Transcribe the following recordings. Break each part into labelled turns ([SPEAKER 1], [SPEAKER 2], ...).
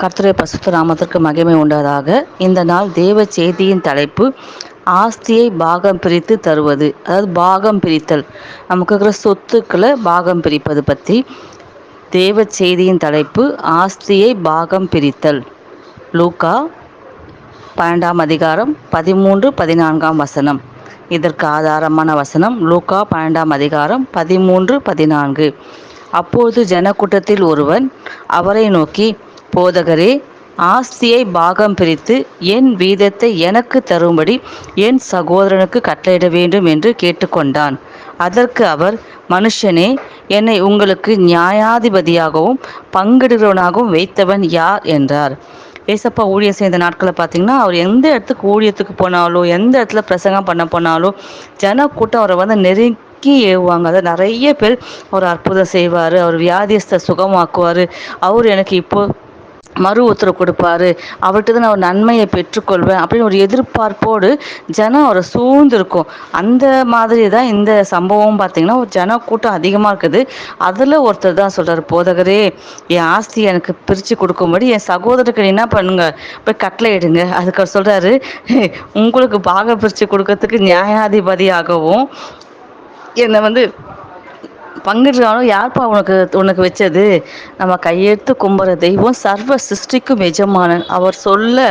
[SPEAKER 1] கர்த்தருடைய பரிசுத்த நாமத்திற்கு மகிமை உண்டாதாக. இந்த நாள் தேவ செய்தியின் தலைப்பு ஆஸ்தியை பாகம் பிரித்து தருவது, அதாவது பாகம் பிரித்தல். நமக்கு இருக்கிற சொத்துக்களை பாகம் பிரிப்பது பற்றி தேவ செய்தியின் தலைப்பு ஆஸ்தியை பாகம் பிரித்தல். லூக்கா 12ஆம் அதிகாரம் 13-14 வசனம். இதற்கு ஆதாரமான வசனம் லூக்கா 12ஆம் அதிகாரம் 13-14. அப்போது ஜனக்கூட்டத்தில் ஒருவன் அவரை நோக்கி, போதகரே, ஆஸ்தியை பாகம் பிரித்து என் வீதத்தை எனக்கு தரும்படி என் சகோதரனுக்கு கட்டளையிட வேண்டும் என்று கேட்டுக்கொண்டான். அதற்கு அவர், மனுஷனே, என்னை உங்களுக்கு நியாயாதிபதியாகவும் பங்கிடுகிறவனாகவும் வைத்தவன் யார் என்றார். ஏசப்பா ஊழியம் செய்த நாட்களை பார்த்தீங்கன்னா, அவர் எந்த இடத்துக்கு ஊழியத்துக்கு போனாலோ, எந்த இடத்துல பிரசங்கம் பண்ண போனாலோ, ஜனக்கூட்டம் அவரை வந்து நெருங்கி ஏவுவாங்க. அதை நிறைய பேர் அவர் அற்புதம் செய்வார், அவர் வியாதியஸ்தை சுகமாக்குவார், அவர் எனக்கு இப்போ மறு உத்தரவு கொடுப்பாரு, அவர்கிட்ட தான் நான் ஒரு நன்மையை பெற்றுக்கொள்வேன் அப்படின்னு ஒரு எதிர்பார்ப்போடு ஜனம் அவரை சூழ்ந்திருக்கும். அந்த மாதிரி தான் இந்த சம்பவம் பார்த்தீங்கன்னா, ஒரு ஜன கூட்டம் அதிகமாக இருக்குது. அதில் ஒருத்தர் தான் சொல்கிறார், போதகரே, என் ஆஸ்தி எனக்கு பிரித்து கொடுக்கும்படி என் சகோதரருக்கு என்ன பண்ணுங்க, போய் கட்டளை இடுங்க. அதுக்கு அவர் சொல்கிறாரு, உங்களுக்கு பாக பிரித்து கொடுக்கறதுக்கு நியாயாதிபதியாகவும் என்னை வந்து பங்கிடுறாலும் யார்ப்பா உனக்கு வச்சது? நம்ம கையெடுத்து கும்புற தெய்வம் சர்வ சிருஷ்டிக்கும் எஜமானன். அவர் சொல்ல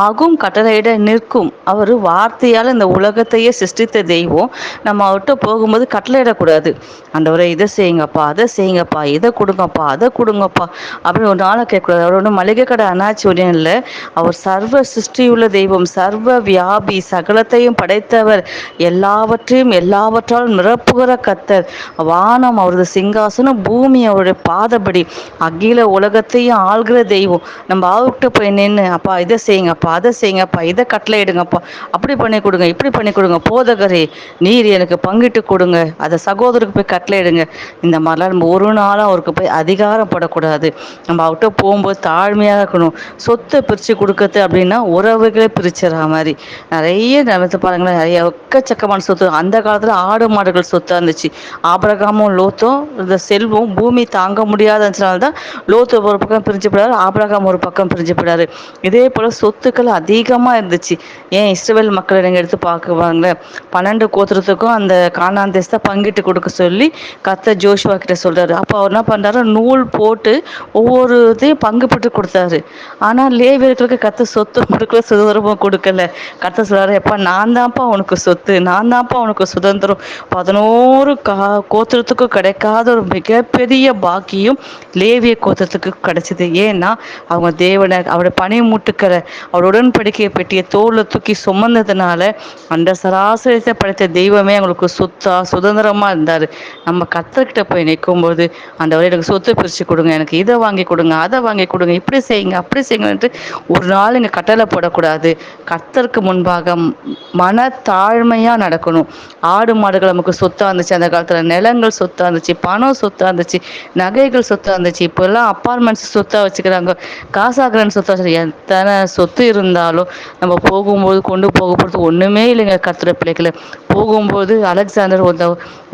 [SPEAKER 1] ஆகும், கட்டளையிட நிற்கும். அவர் வார்த்தையால் இந்த உலகத்தையே சிருஷ்டித்த தெய்வம். நம்ம அவர்கிட்ட போகும்போது கட்டளையிடக்கூடாது. ஆண்டவரே, இதை செய்யுங்கப்பா, அதை செய்யுங்கப்பா, இதை கொடுங்கப்பா, அதை கொடுங்கப்பா அப்படின்னு ஒரு நாளை கேட்கக்கூடாது. அவர் ஒன்றும் மளிகை கடை அனாச்சி ஒன்றும் இல்லை. அவர் சர்வ சிருஷ்டியுள்ள தெய்வம், சர்வ வியாபி, சகலத்தையும் படைத்தவர், எல்லாவற்றையும் எல்லாவற்றாலும் நிரப்புகிற கர்த்தர். வானம் அவரது சிங்காசனம், பூமி அவருடைய பாதபடி, அகில உலகத்தையும் ஆள்கிற தெய்வம். நம்ம அவர்கிட்ட போய் நின்று, அப்பா இதை செய்யுங்கப்பா, அதை செய்யுங்கப்பா, இதை கட்டளை இடுங்கப்பா, அப்படி பண்ணி கொடுங்க, இப்படி பண்ணி கொடுங்க, போதகரே நீர் எனக்கு பங்கிட்டு கொடுங்க, அதை சகோதரருக்கு போய் கட்டளை இடுங்க, இந்த மாதிரிலாம் நம்ம ஒரு நாளும் அவருக்கு போய் அதிகாரப்படக்கூடாது. நம்ம அவர்கிட்ட போகும்போது தாழ்மையாக இருக்கணும். சொத்தை பிரித்து கொடுக்கறது அப்படின்னா உறவுகளை பிரிச்சுற மாதிரி. நிறைய நிலத்து பாருங்களேன், நிறைய எக்கச்சக்கமான சொத்து. அந்த காலத்தில் ஆடு மாடுகள் சொத்தாக இருந்துச்சு. ஆபிரகாமும் லோத்தும் இந்த செல்வம் பூமி தாங்க முடியாததுனால தான் லோத்து ஒரு பக்கம் பிரிஞ்சு போயிடாரு, ஆபிரகாம் ஒரு பக்கம் பிரிஞ்சு போயிடாரு. இதே போல் சொத்துக்கள் அதிகமாக இருந்துச்சு. ஏன் இஸ்ரவேல் மக்களை நீங்கள் எடுத்து பார்க்குவாங்களேன், 12 கோத்திரத்துக்கும் அந்த கானான் தேசத்தை பங்கிட்டு கொடுக்க சொல்லி கர்த்தர் ஜோஷுவா கிட்ட சொல்கிறாரு. அப்போ அவர் என்ன பண்ணுறாரு, நூல் போட்டு ஒவ்வொரு இதையும் பங்கு போட்டு கொடுத்தாரு. ஆனால் லேவியர்களுக்கு கர்த்தர் சொத்து கொடுக்கல, சுதந்திரமும் கொடுக்கல. கர்த்தர் சொல்கிறாரு, எப்பா நான் தான்ப்பா உனக்கு சொத்து, நான் தான்ப்பா உனக்கு சுதந்திரம். 11 கோத்திரத்துக்கும் கிடைக்காத ஒரு மிகப்பெரிய பாக்கியம் லேவிய கோத்திரத்துக்கு கிடைச்சிது. ஏன்னா அவங்க தேவனை, அவருடைய பனிமுட்டுக்கிற அவருடைய உடன்படிக்கையை பெட்டிய தோலை தூக்கி சுமந்ததுனால அந்த சராசரியத்தை படைத்த தெய்வமே அவங்களுக்கு சொத்தா சுதந்திரமாக இருந்தார். நம்ம கர்த்தர்கிட்ட போய் நிற்கும்போது, ஆண்டவரே எனக்கு சொத்து பிரித்து கொடுங்க, எனக்கு இதை வாங்கி கொடுங்க, அதை வாங்கி கொடுங்க, இப்படி செய்யுங்க, அப்படி செய்யுங்கன்ட்டு ஒரு நாள் இங்கே கட்டளை போடக்கூடாது. கர்த்தருக்கு முன்பாக மன தாழ்மையாக நடக்கணும். ஆடு மாடுகள் நமக்கு சொத்தாக இருந்துச்சு, அந்த காலத்தில் நிலங்கள் சொத்தாக இருந்துச்சு, பணம் சொத்தாக இருந்துச்சு, நகைகள் சொத்தாக இருந்துச்சு. இப்போல்லாம் அப்பார்ட்மெண்ட்ஸ் சொத்தாக வச்சுக்கிறாங்க, காசாகிறன்னு சொத்தாக வச்சு. எத்தனை சொத்து இருந்தாலும் நம்ம போகும்போது கொண்டு போக போகிறது ஒன்றுமே இல்லைங்க. கர்த்தருடைய பிள்ளைகளை போகும்போது அலெக்சாண்டர்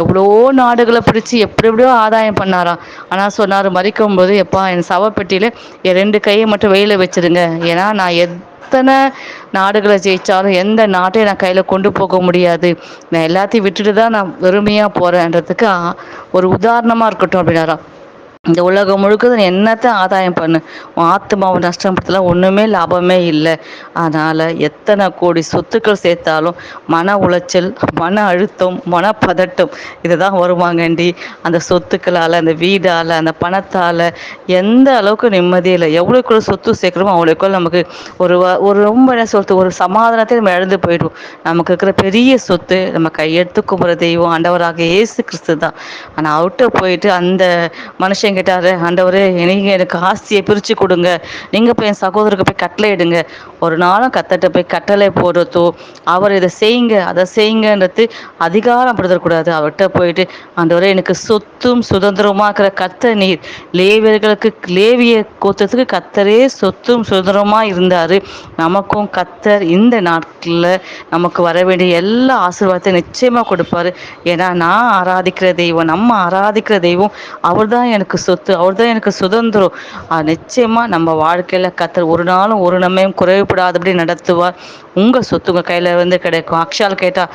[SPEAKER 1] எவ்வளோ நாடுகளை பிடிச்சி எப்படியோ ஆதாயம் பண்ணாராம். ஆனால் சொன்னார், மறிக்கும்போது, எப்பா என் சவப்பெட்டியில் என் 2 கையை மட்டும் வெயில வச்சுருங்க, ஏன்னா நான் எத்தனை நாடுகளை ஜெயித்தாலும் எந்த நாட்டையும் நான் கையில் கொண்டு போக முடியாது, நான் எல்லாத்தையும் விட்டுட்டு தான் நான் வெறுமையாக போகிறேன்றதுக்கு ஒரு உதாரணமாக இருக்கட்டும் அப்படின்னாராம். இந்த உலகம் முழுக்க என்னத்தை ஆதாயம் பண்ணு, உன் ஆத்மாவை நஷ்டப்படுத்தலாம், ஒன்றுமே லாபமே இல்லை. அதனால் எத்தனை கோடி சொத்துக்கள் சேர்த்தாலும் மன உளைச்சல், மன அழுத்தம், மனப்பதட்டம் இதுதான் வருவாங்கண்டி. அந்த சொத்துக்களால், அந்த வீடால், அந்த பணத்தால் எந்த அளவுக்கு நிம்மதி இல்லை. எவ்வளோக்குள்ள சொத்து சேர்க்குறோமோ அவ்வளோக்குள்ள நமக்கு ஒரு ரொம்ப என்ன சொல்கிறது, ஒரு சமாதானத்தை நம்ம இழந்து போயிடுவோம். நமக்கு இருக்கிற பெரிய சொத்து நம்ம கையெடுத்து கும்பிட்ற தெய்வம் ஆண்டவராக இயேசு கிறிஸ்து தான். ஆனால் அவர்கிட்ட போயிட்டு அந்த மனுஷன் கேட்டார், ஆண்டவரே நீங்கள் எனக்கு ஆஸ்தியை பிரித்து கொடுங்க, நீங்கள் போய் என் சகோதரருக்கு போய் கட்டளை இடுங்க. ஒரு நாளும் கத்தட்ட போய் கட்டளை போடுறதோ, அவர் இதை செய்யுங்க அதை செய்யுங்கன்றது அதிகாரப்படுத்தக்கூடாது. அவர்கிட்ட போயிட்டு, ஆண்டவரே எனக்கு சொத்தும் சுதந்திரமாக இருக்கிற கர்த்தர் நீர், லேவியர்களுக்கு லேவிய கோத்திரத்துக்கு கர்த்தரே சொத்தும் சுதந்திரமாக இருந்தார். நமக்கும் கர்த்தர் இந்த நாட்களில் நமக்கு வர வேண்டிய எல்லா ஆசீர்வாதத்தையும் நிச்சயமாக கொடுப்பாரு. ஏன்னா நான் ஆராதிக்கிற தெய்வம், நம்ம ஆராதிக்கிற தெய்வம் அவர் தான் எனக்கு சொத்து, அவர் தான் எனக்கு சுதந்திரம். நிச்சயமாக நம்ம வாழ்க்கையில் கர்த்தர் ஒரு நாளும் ஒரு நன்மையும் குறைவுபடாதபடி நடத்துவார். உங்கள் சொத்து உங்கள் கையில் வந்து கிடைக்கும். அக்ஷால் கேட்டால்,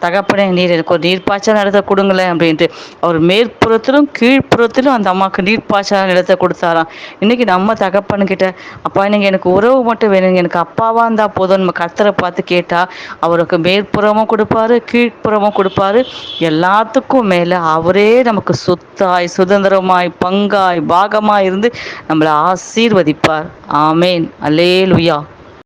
[SPEAKER 1] தகப்பனே நீர் எனக்கு ஒரு நீர்ப்பாய்ச்சல் நிலத்தை கொடுங்களேன் அப்படின்ட்டு. அவர் மேற்புறத்திலும் கீழ்ப்புறத்திலும் அந்த அம்மாவுக்கு நீர்ப்பாய்ச்சல் நிலத்தை கொடுத்தாராம். இன்றைக்கி நம்ம தகப்பனுக்கிட்ட, அப்பா நீங்கள் எனக்கு உறவு மட்டும் வேணுங்க, எனக்கு அப்பாவாக இருந்தால் போதும், நம்ம கர்த்தரை பார்த்து கேட்டால் அவருக்கு மேற்புறமும் கொடுப்பாரு, கீழ்ப்புறமும் கொடுப்பாரு. எல்லாத்துக்கும் மேலே அவரே நமக்கு சொத்தாய், சுதந்திரமாய், பங்காய், பாகமாய் இருந்து நம்மளை ஆசீர்வதிப்பார். ஆமேன். அல்லேலூயா.